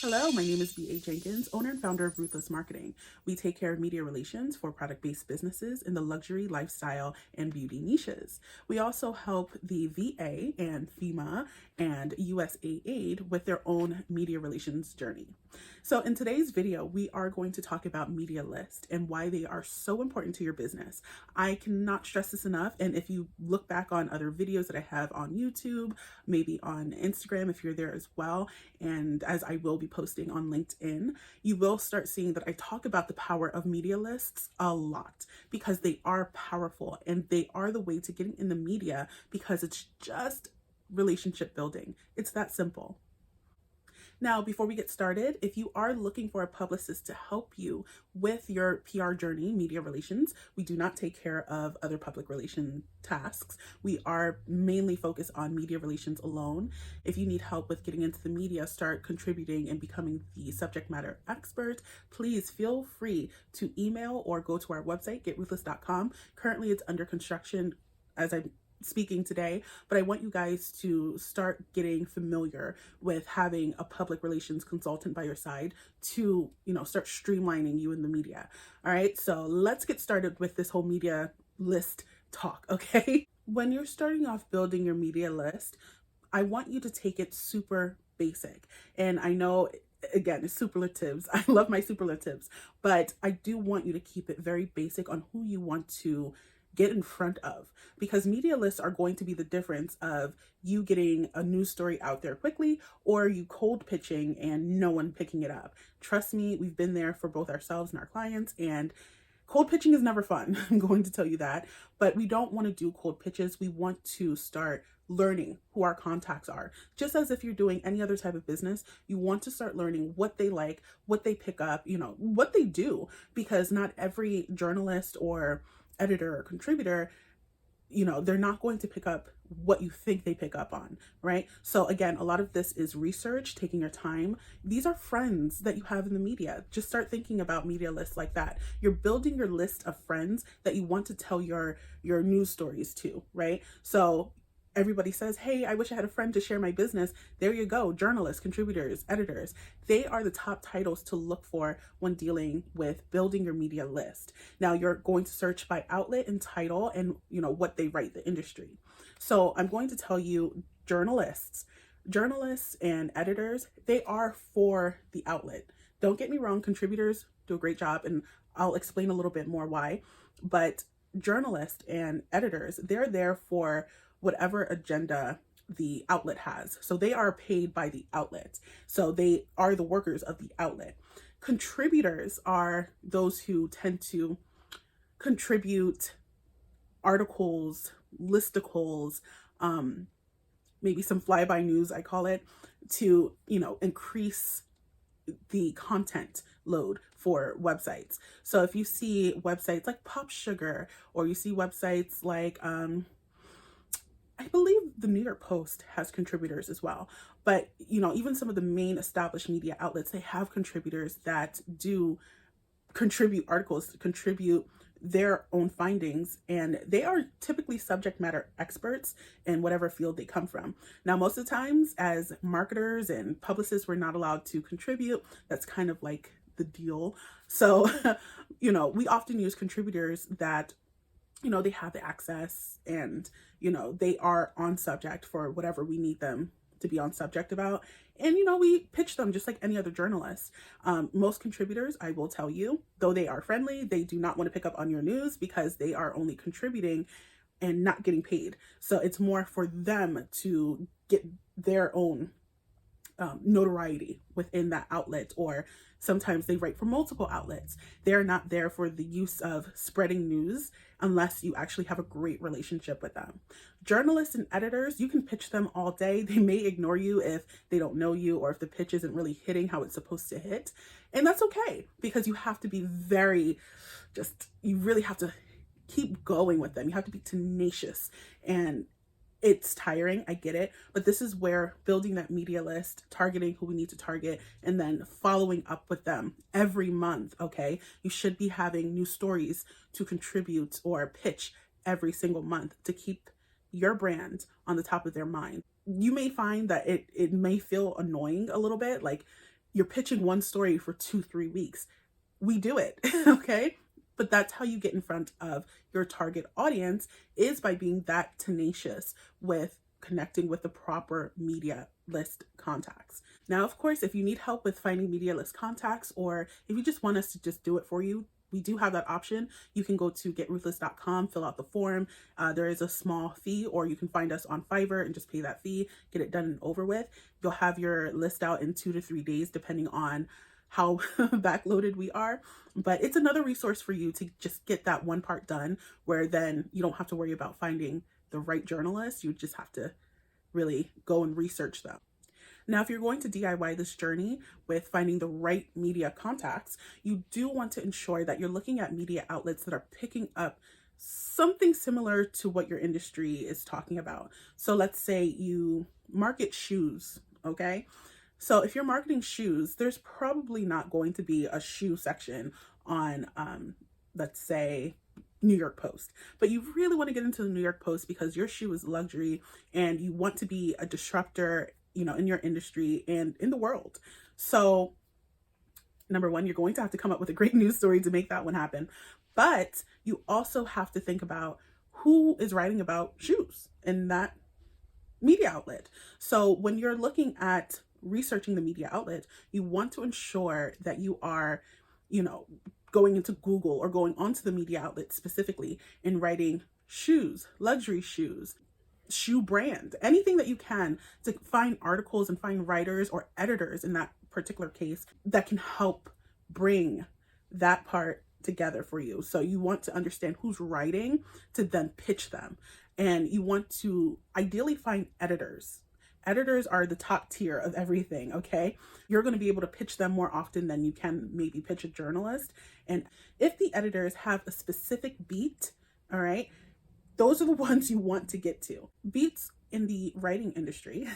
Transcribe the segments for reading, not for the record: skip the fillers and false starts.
Hello, my name is B.A. Jenkins, owner and founder of Ruthless Marketing. We take care of media relations for product-based businesses in the luxury, lifestyle, and beauty niches. We also help the VA and FEMA and USAID with their own media relations journey. So in today's video, we are going to talk about media lists and why they are so important to your business. I cannot stress this enough. And if you look back on other videos that I have on YouTube, maybe on Instagram, if you're there as well, and as I will be posting on LinkedIn, you will start seeing that I talk about the power of media lists a lot because they are powerful and they are the way to getting in the media because it's just relationship building. It's that simple. Now, before we get started, if you are looking for a publicist to help you with your PR journey, media relations, we do not take care of other public relation tasks. We are mainly focused on media relations alone. If you need help with getting into the media, start contributing and becoming the subject matter expert, please feel free to email or go to our website, getruthless.com. Currently, it's under construction as I'm speaking today, but I want you guys to start getting familiar with having a public relations consultant by your side to, start streamlining you in the media. All right, so let's get started with this whole media list talk, okay? When you're starting off building your media list, I want you to take it super basic. And I know, again, it's superlatives. I love my superlatives, but I do want you to keep it very basic on who you want to get in front of, because media lists are going to be the difference of you getting a news story out there quickly or you cold pitching and no one picking it up. Trust me, we've been there for both ourselves and our clients, and cold pitching is never fun. I'm going to tell you that, but we don't want to do cold pitches. We want to start learning who our contacts are. Just as if you're doing any other type of business, you want to start learning what they like, what they pick up, what they do, because not every journalist or editor or contributor, they're not going to pick up what you think they pick up on, right? So again, a lot of this is research, taking your time. These are friends that you have in the media. Just start thinking about media lists like that. You're building your list of friends that you want to tell your news stories to, right? So everybody says, hey, I wish I had a friend to share my business. There you go. Journalists, contributors, editors. They are the top titles to look for when dealing with building your media list. Now you're going to search by outlet and title and what they write, the industry. So I'm going to tell you journalists and editors, they are for the outlet. Don't get me wrong. Contributors do a great job, and I'll explain a little bit more why, but journalists and editors, they're there for whatever agenda the outlet has. So they are paid by the outlet. So they are the workers of the outlet. Contributors are those who tend to contribute articles, listicles, maybe some flyby news, I call it, to, increase the content load for websites. So if you see websites like Pop Sugar, or you see websites like, I believe the New York Post has contributors as well. But, even some of the main established media outlets, they have contributors that do contribute articles, contribute their own findings, and they are typically subject matter experts in whatever field they come from. Now, most of the times as marketers and publicists, we're not allowed to contribute. That's kind of like the deal. So, we often use contributors that they have the access and, they are on subject for whatever we need them to be on subject about. And, we pitch them just like any other journalist. Most contributors, I will tell you, though they are friendly, they do not want to pick up on your news because they are only contributing and not getting paid. So it's more for them to get their own notoriety within that outlet, or sometimes they write for multiple outlets. They're not there for the use of spreading news unless you actually have a great relationship with them. Journalists and editors, you can pitch them all day. They may ignore you if they don't know you or if the pitch isn't really hitting how it's supposed to hit. And that's okay, because you have to be you really have to keep going with them. You have to be tenacious, and it's tiring, I get it, but this is where building that media list, targeting who we need to target, and then following up with them every month, okay? You should be having new stories to contribute or pitch every single month to keep your brand on the top of their mind. You may find that it may feel annoying a little bit, like you're pitching one story for 2-3 weeks. We do it. Okay. But that's how you get in front of your target audience, is by being that tenacious with connecting with the proper media list contacts. Now, of course, if you need help with finding media list contacts, or if you just want us to just do it for you, we do have that option. You can go to getruthless.com, fill out the form. There is a small fee, or you can find us on Fiverr and just pay that fee, get it done and over with. You'll have your list out in 2 to 3 days, depending on how backloaded we are. But it's another resource for you to just get that one part done, where then you don't have to worry about finding the right journalist. You just have to really go and research them. Now, if you're going to DIY this journey with finding the right media contacts, you do want to ensure that you're looking at media outlets that are picking up something similar to what your industry is talking about. So let's say you market shoes, okay? So if you're marketing shoes, there's probably not going to be a shoe section on, let's say, New York Post. But you really want to get into the New York Post because your shoe is luxury and you want to be a disruptor, in your industry and in the world. So number one, you're going to have to come up with a great news story to make that one happen. But you also have to think about who is writing about shoes in that media outlet. So when you're looking at researching the media outlet, you want to ensure that you are, going into Google or going onto the media outlet specifically and writing shoes, luxury shoes, shoe brand, anything that you can, to find articles and find writers or editors in that particular case that can help bring that part together for you. So you want to understand who's writing to then pitch them. And you want to ideally find editors. Editors are the top tier of everything, okay? You're going to be able to pitch them more often than you can maybe pitch a journalist. And if the editors have a specific beat, all right, those are the ones you want to get to. Beats in the writing industry,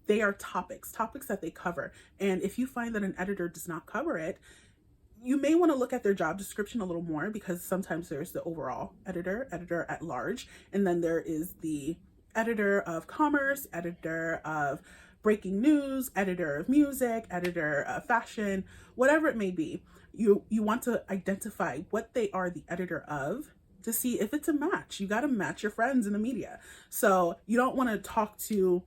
they are topics that they cover. And if you find that an editor does not cover it, you may want to look at their job description a little more, because sometimes there's the overall editor at large, and then there is the editor of commerce, editor of breaking news, editor of music, editor of fashion, whatever it may be. You want to identify what they are the editor of to see if it's a match. You got to match your friends in the media. So you don't want to talk to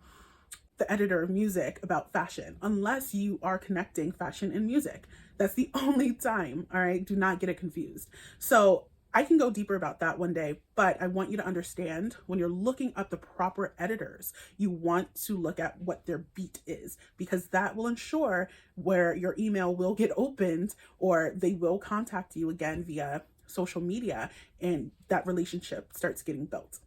the editor of music about fashion unless you are connecting fashion and music. That's the only time, all right? Do not get it confused. So I can go deeper about that one day, but I want you to understand, when you're looking up the proper editors, you want to look at what their beat is, because that will ensure where your email will get opened or they will contact you again via social media, and that relationship starts getting built.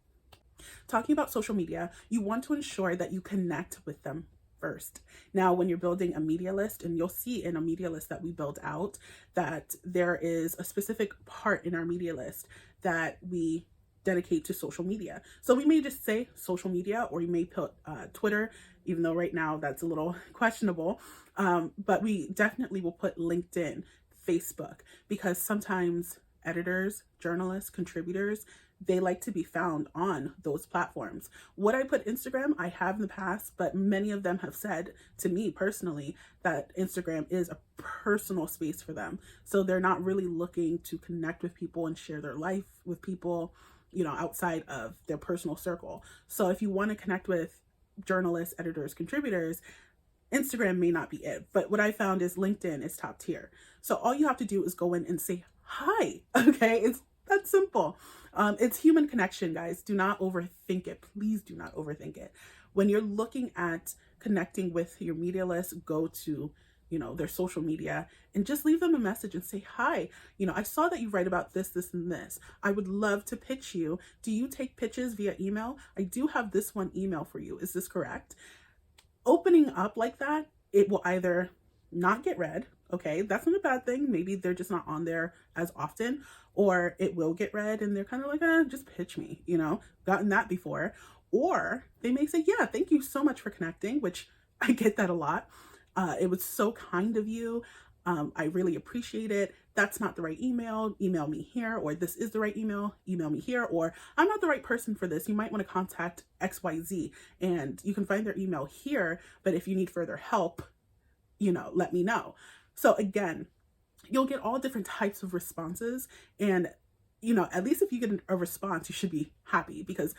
Talking about social media, you want to ensure that you connect with them first. Now, when you're building a media list, and you'll see in a media list that we build out that there is a specific part in our media list that we dedicate to social media. So we may just say social media, or you may put Twitter, even though right now that's a little questionable. But we definitely will put LinkedIn, Facebook, because sometimes editors, journalists, contributors, they like to be found on those platforms. Would I put Instagram? I have in the past, but many of them have said to me personally that Instagram is a personal space for them. So they're not really looking to connect with people and share their life with people, outside of their personal circle. So if you want to connect with journalists, editors, contributors, Instagram may not be it. But what I found is LinkedIn is top tier. So all you have to do is go in and say hi. Okay, it's that simple. It's human connection, guys. Do not overthink it. Please do not overthink it. When you're looking at connecting with your media list, go to, their social media and just leave them a message and say, hi, I saw that you write about this, this, and this. I would love to pitch you. Do you take pitches via email? I do have this one email for you. Is this correct? Opening up like that, it will either not get read. Okay, that's not a bad thing. Maybe they're just not on there as often, or it will get read and they're kind of like, just pitch me, gotten that before. Or they may say, yeah, thank you so much for connecting, which I get that a lot. It was so kind of you. I really appreciate it. That's not the right email. Email me here. Or this is the right email. Email me here. Or I'm not the right person for this. You might want to contact XYZ, and you can find their email here. But if you need further help, let me know. So again, you'll get all different types of responses. And, at least if you get a response, you should be happy because,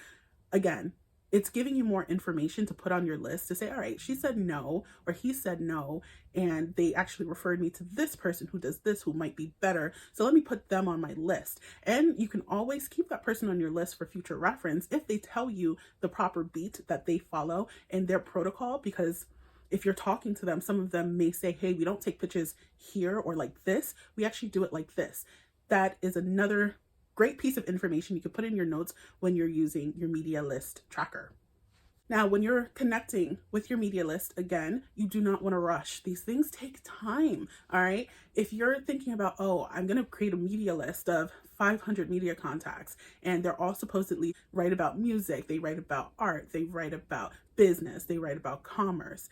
again, it's giving you more information to put on your list to say, all right, she said no, or he said no, and they actually referred me to this person who does this, who might be better. So let me put them on my list. And you can always keep that person on your list for future reference if they tell you the proper beat that they follow and their protocol, because if you're talking to them, some of them may say, hey, we don't take pictures here or like this. We actually do it like this. That is another great piece of information you could put in your notes when you're using your media list tracker. Now, when you're connecting with your media list, again, you do not want to rush. These things take time, all right? If you're thinking about, oh, I'm going to create a media list of 500 media contacts, and they're all supposedly write about music, they write about art, they write about business, they write about commerce,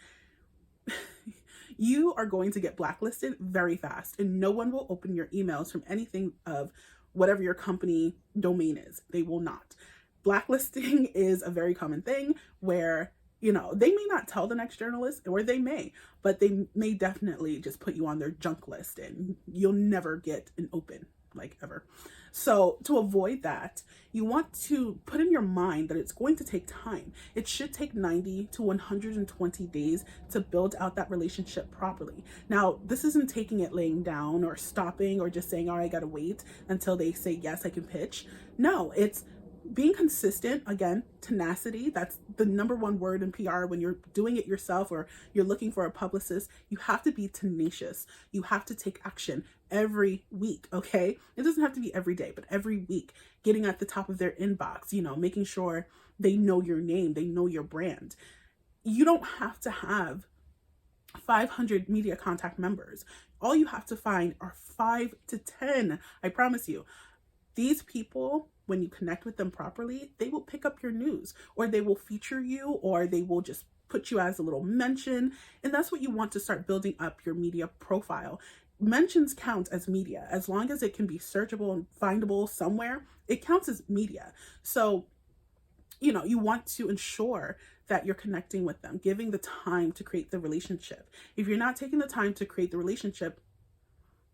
you are going to get blacklisted very fast, and no one will open your emails from anything of whatever your company domain is. They will not. Blacklisting is a very common thing where, they may not tell the next journalist, or they may, but they may definitely just put you on their junk list and you'll never get an open, like, ever. So to avoid that, you want to put in your mind that it's going to take time. It should take 90 to 120 days to build out that relationship properly. Now, this isn't taking it laying down or stopping or just saying, all right, I gotta wait until they say, yes, I can pitch. No, it's being consistent. Again, tenacity. That's the number one word in PR. When you're doing it yourself or you're looking for a publicist, you have to be tenacious. You have to take action every week, okay? It doesn't have to be every day, but every week, getting at the top of their inbox, making sure they know your name, they know your brand. You don't have to have 500 media contact members. All you have to find are 5 to 10. I promise you. These people, when you connect with them properly, they will pick up your news, or they will feature you, or they will just put you as a little mention. And that's what you want to start building up your media profile. Mentions count as media. As long as it can be searchable and findable somewhere, it counts as media. So, you want to ensure that you're connecting with them, giving the time to create the relationship. If you're not taking the time to create the relationship,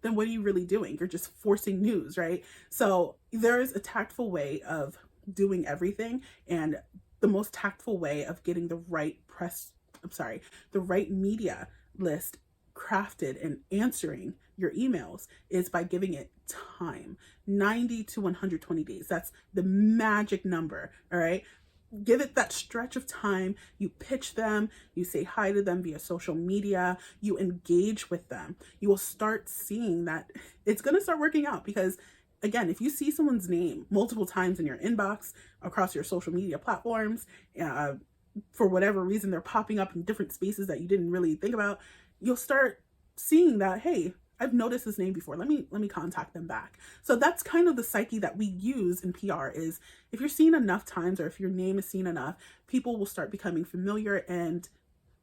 then what are you really doing? You're just forcing news, right? So there's a tactful way of doing everything. And the most tactful way of getting the right the right media list crafted and answering your emails is by giving it time. 90 to 120 days. That's the magic number, all right? Give it that stretch of time. You pitch them, you say hi to them via social media, you engage with them. You will start seeing that it's going to start working out, because again, if you see someone's name multiple times in your inbox across your social media platforms, for whatever reason, they're popping up in different spaces that you didn't really think about, you'll start seeing that, hey, I've noticed this name before. Let me contact them back. So that's kind of the psyche that we use in PR, is if you're seen enough times, or if your name is seen enough, people will start becoming familiar and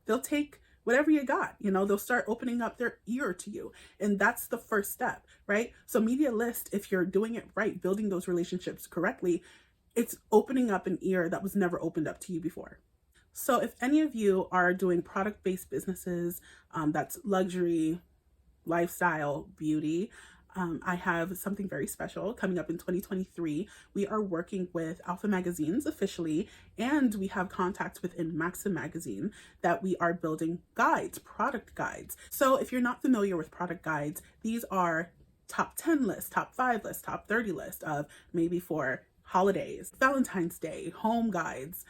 they'll take whatever you got, they'll start opening up their ear to you. And that's the first step, right? So media list, if you're doing it right, building those relationships correctly, it's opening up an ear that was never opened up to you before. So if any of you are doing product-based businesses, that's luxury, lifestyle, beauty, I have something very special coming up in 2023. We are working with Alpha Magazines officially, and we have contacts within Maxim Magazine that we are building guides, product guides. So if you're not familiar with product guides, these are top 10 lists, top 5 lists, top 30 lists of maybe for holidays, Valentine's Day, home guides,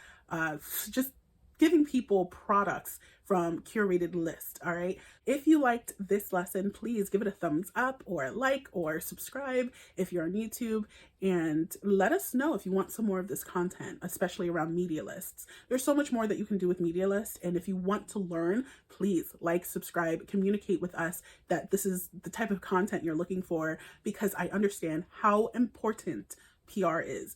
just giving people products from curated lists, all right? If you liked this lesson, please give it a thumbs up or a like or subscribe if you're on YouTube, and let us know if you want some more of this content, especially around media lists. There's so much more that you can do with media lists, and if you want to learn, please like, subscribe, communicate with us that this is the type of content you're looking for, because I understand how important PR is.